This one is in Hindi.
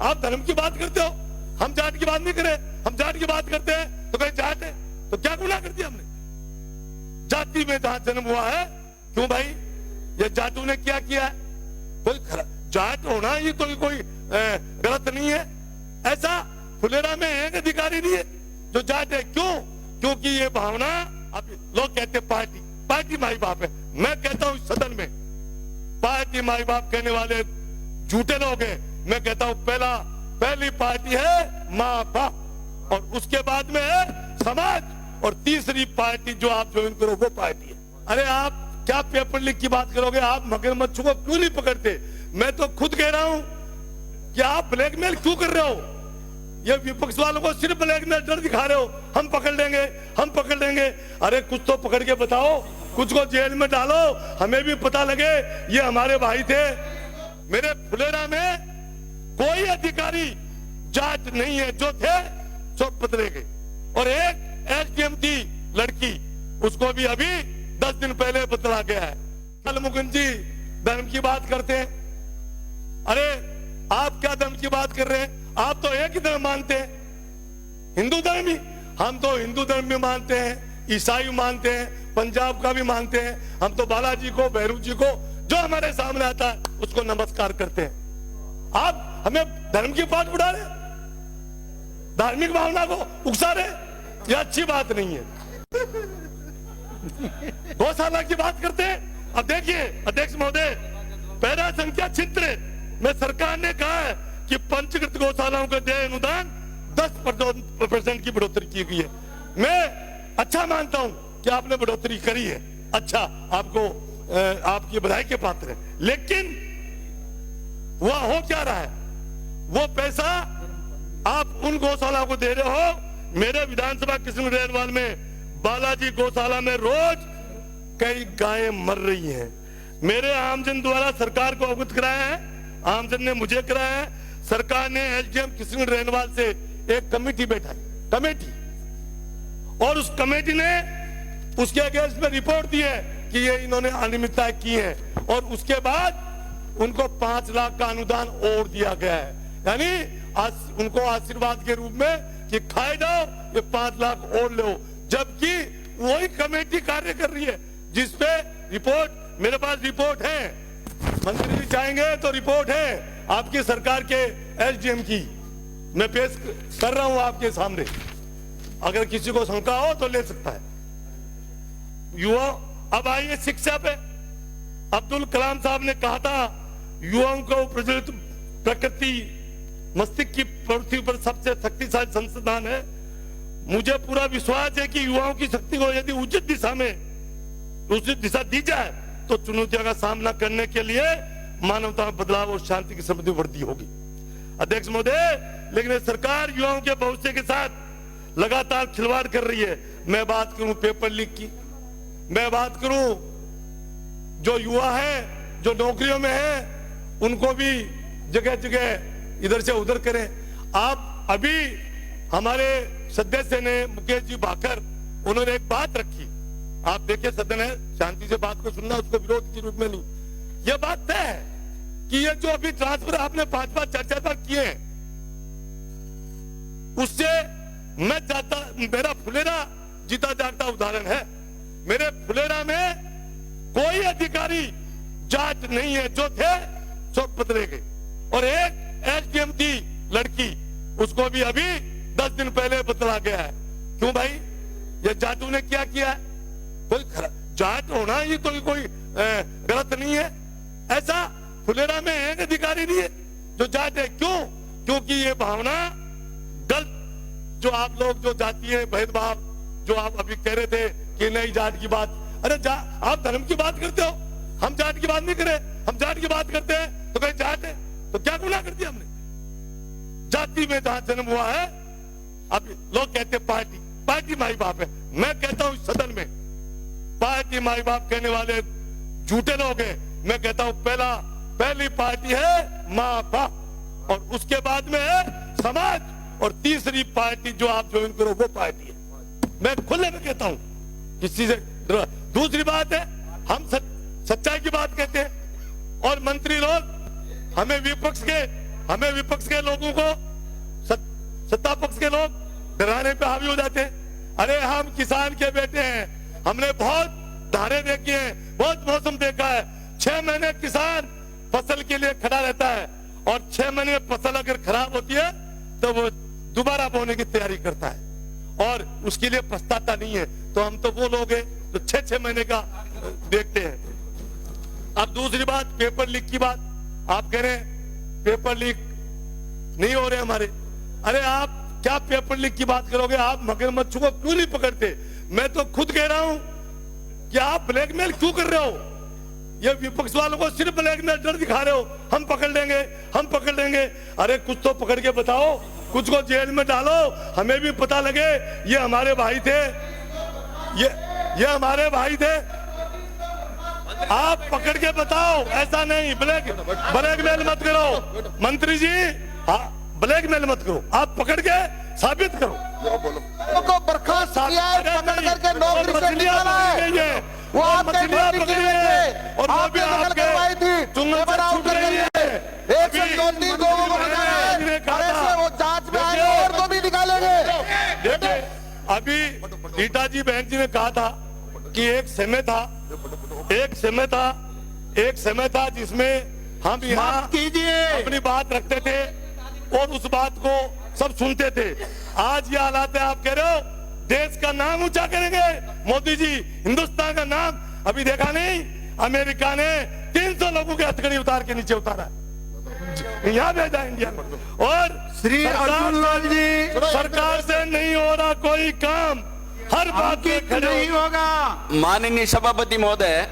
आप धर्म की बात करते हो, हम जाट की बात नहीं करें। हम जाट की बात करते हैं तो कहीं जाट है, तो क्या गुनाह कर दिया हमने? जाति में जहां जन्म हुआ है, क्यों भाई ये जाटू ने क्या किया है? कोई जाट होना ये तो कोई गलत नहीं है। ऐसा फुलेरा में एक अधिकारी नहीं है जो जाट है। क्यों? क्योंकि ये भावना, अब लोग कहते पार्टी पार्टी माई बाप है। मैं कहता हूं सदन में पार्टी माई बाप कहने वाले झूठे लोग हैं। मैं कहता हूं पहली पार्टी है माँ बाप, और उसके बाद में है समाज, और तीसरी पार्टी जो आप ज्वाइन करो वो पार्टी है। अरे आप क्या पेपर लीक की बात करोगे? आप मगरमच्छ को क्यों नहीं पकड़ते? मैं तो खुद कह रहा हूं कि आप ब्लैकमेल क्यों कर रहे हो? ये विपक्ष वालों को सिर्फ ब्लैकमेल डर दिखा रहे हो, हम पकड़ लेंगे, हम पकड़ लेंगे। अरे कुछ तो पकड़ के बताओ, कुछ को जेल में डालो, हमें भी पता लगे ये हमारे भाई थे। मेरे फुलेरा में कोई अधिकारी जाट नहीं है, जो थे सो बदले गए। और एक एसडीएम थी लड़की, उसको भी अभी 10 दिन पहले बदला गया है। कल मुकुंद जी धर्म की बात करते हैं। अरे आप क्या धर्म की बात कर रहे हैं? आप तो एक ही धर्म मानते हैं, हिंदू धर्म ही। हम तो हिंदू धर्म भी मानते हैं, ईसाई मानते हैं, पंजाब का भी मानते हैं। हम तो बालाजी को, भैरू जी को, जो हमारे सामने आता है उसको नमस्कार करते हैं। आप हमें धर्म की बात उड़ा रहे, धार्मिक भावना को उकसा रहे, यह अच्छी बात नहीं है। गौशाला की बात करते हैं। अब देखिए अध्यक्ष महोदय, पैरा संख्या 76 में सरकार ने कहा है कि पंजीकृत गौशालाओं के देय अनुदान 10% की बढ़ोतरी की गई है। मैं अच्छा मानता हूं कि आपने बढ़ोतरी करी है, अच्छा, आपको आपकी बधाई के पात्र है। लेकिन वह हो क्या रहा है? वो पैसा आप उन गौशालाओं को दे रहे हो। मेरे विधानसभा किशनगढ़ रेलवाल में बालाजी गौशाला में रोज कई गायें मर रही हैं। मेरे आमजन द्वारा सरकार को अवगत कराया है, आमजन ने मुझे कराया है। सरकार ने एसडीएम किशनगढ़ रेलवाल से एक कमेटी बैठाई, कमेटी, और उस कमेटी ने उसके अगेंस्ट में रिपोर्ट दी है कि ये इन्होंने अनियमितताएं की है, और उसके बाद उनको 5 लाख का अनुदान और दिया गया है। यानी उनको आशीर्वाद के रूप में कि खाए जाओ, ये 5 लाख और लो। जबकि वही कमेटी कार्य कर रही है जिसपे रिपोर्ट, मेरे पास रिपोर्ट है, मंत्री जी चाहेंगे तो रिपोर्ट है आपकी सरकार के एसडीएम की, मैं पेश कर रहा हूं आपके सामने। अगर किसी को शंका हो तो ले सकता है। युवा, अब आइए शिक्षा पे। अब्दुल कलाम साहब ने कहा था युवाओं को प्रज्वलित प्रकृति मस्तिष्क की प्रवृत्ति पर सबसे शक्तिशाली संसाधन है। मुझे पूरा विश्वास है कि युवाओं की शक्ति को यदि उचित दिशा दी जाए तो चुनौतियों का सामना करने के लिए मानवता में बदलाव और शांति की समृद्धि वृद्धि होगी। अध्यक्ष महोदय, लेकिन सरकार युवाओं के भविष्य के साथ लगातार खिलवाड़ कर रही है। मैं बात करूं पेपर लीक की, मैं बात करूं जो युवा है, जो नौकरियों में है, उनको भी जगह जगह इधर से उधर करें। आप अभी हमारे सदस्य ने, मुकेश जी भाकर, उन्होंने एक बात रखी, आप देखिए सदन है, शांति से बात को सुनना, उसको विरोध के रूप में नहीं। यह बात तय है कि ये जो अभी ट्रांसफर आपने 5 चर्चा पर किए हैं, उससे मैं चाहता, मेरा फुलेरा जीता जागता उदाहरण है। मेरे फुलेरा में कोई अधिकारी जाट नहीं है, जो थे सो बदले गए। और एक एसडीएम थी लड़की, उसको भी अभी 10 दिन पहले बदला गया है। क्यों भाई ये जाटू ने क्या किया है? कोई जाट होना ये तो कोई गलत नहीं है। ऐसा फुलेरा में एक अधिकारी नहीं है जो जाट है। क्यों? क्योंकि ये भावना गलत, जो आप लोग जो जातीय भेदभाव जो आप अभी कह रहे थे कि नहीं जाट की बात, अरे आप धर्म की बात करते हो, हम जाट की बात नहीं करें। हम जाट की बात करते हैं तो कहीं जाट है, तो क्या गुनाह कर दिया हमने? जाति में जहां जन्म हुआ है, अब लोग कहते पार्टी पार्टी माई बाप है। मैं कहता हूं सदन में पार्टी माई बाप कहने वाले झूठे लोग हैं। मैं कहता हूं पहली पार्टी है माँ बाप, और उसके बाद में है समाज, और तीसरी पार्टी जो आप ज्वाइन करो वो पार्टी है। मैं खुले में कहता हूं, किसी से। दूसरी बात है, हम सच्चाई की बात कहते हैं, और मंत्री लोग हमें विपक्ष के हमें विपक्ष के लोगों को सत्ता पक्ष के लोग डराने पे हावी हो जाते हैं। अरे हम किसान के बेटे हैं, हमने बहुत धारे देखी हैं, बहुत मौसम देखा है। 6 महीने किसान फसल के लिए खड़ा रहता है और 6 महीने में फसल अगर खराब होती है तो वो दोबारा बोने की तैयारी करता है और उसके लिए पछताता नहीं है। तो हम तो वो लोग हैं जो 6-6 महीने का देखते हैं। अब दूसरी बात, पेपर लीक की बात। आप कह रहे हैं पेपर लीक नहीं हो रहे हमारे। अरे आप क्या पेपर लीक की बात करोगे? आप मगरमच्छ को क्यों नहीं पकड़ते? मैं तो खुद कह रहा हूं कि आप ब्लैकमेल क्यों कर रहे हो? ये विपक्ष वालों को सिर्फ ब्लैकमेल डर दिखा रहे हो, हम पकड़ लेंगे, हम पकड़ लेंगे। अरे कुछ तो पकड़ के बताओ, कुछ को जेल में डालो, हमें भी पता लगे ये हमारे भाई थे, ये हमारे भाई थे। आप पकड़ के बताओ, ऐसा नहीं ब्लैकमेल मत करो मंत्री जी। हाँ, ब्लैकमेल मत करो, आप पकड़ के साबित करो। को बर्खास्त किया है, पकड़ करके नौकरी से निकाला है। वो आपके ड्यूटी के लिए थे और आपने नकल करवाई थी, पेपर आउट कर रही है। 102-3 लोगों को बताया है, ऐसे वो जांच में आए और को भी निकालेंगे। देखिए, अभी रीटाजी बहन जी ने कहा था कि एक समय था जिसमें हम यहाँ अपनी बात रखते थे और उस बात को सब सुनते थे। आज ये हालात है, आप कह रहे हो देश का नाम ऊंचा करेंगे मोदी जी, हिंदुस्तान का नाम। अभी देखा नहीं, अमेरिका ने 300 लोगों के हथकड़ी उतार के नीचे उतारा, यहाँ भेजा इंडिया में। और श्री अर्जुन लाल जी, सरकार से नहीं हो रहा कोई काम, हर बात पे खड़े नहीं होगा। माननीय सभापति महोदय,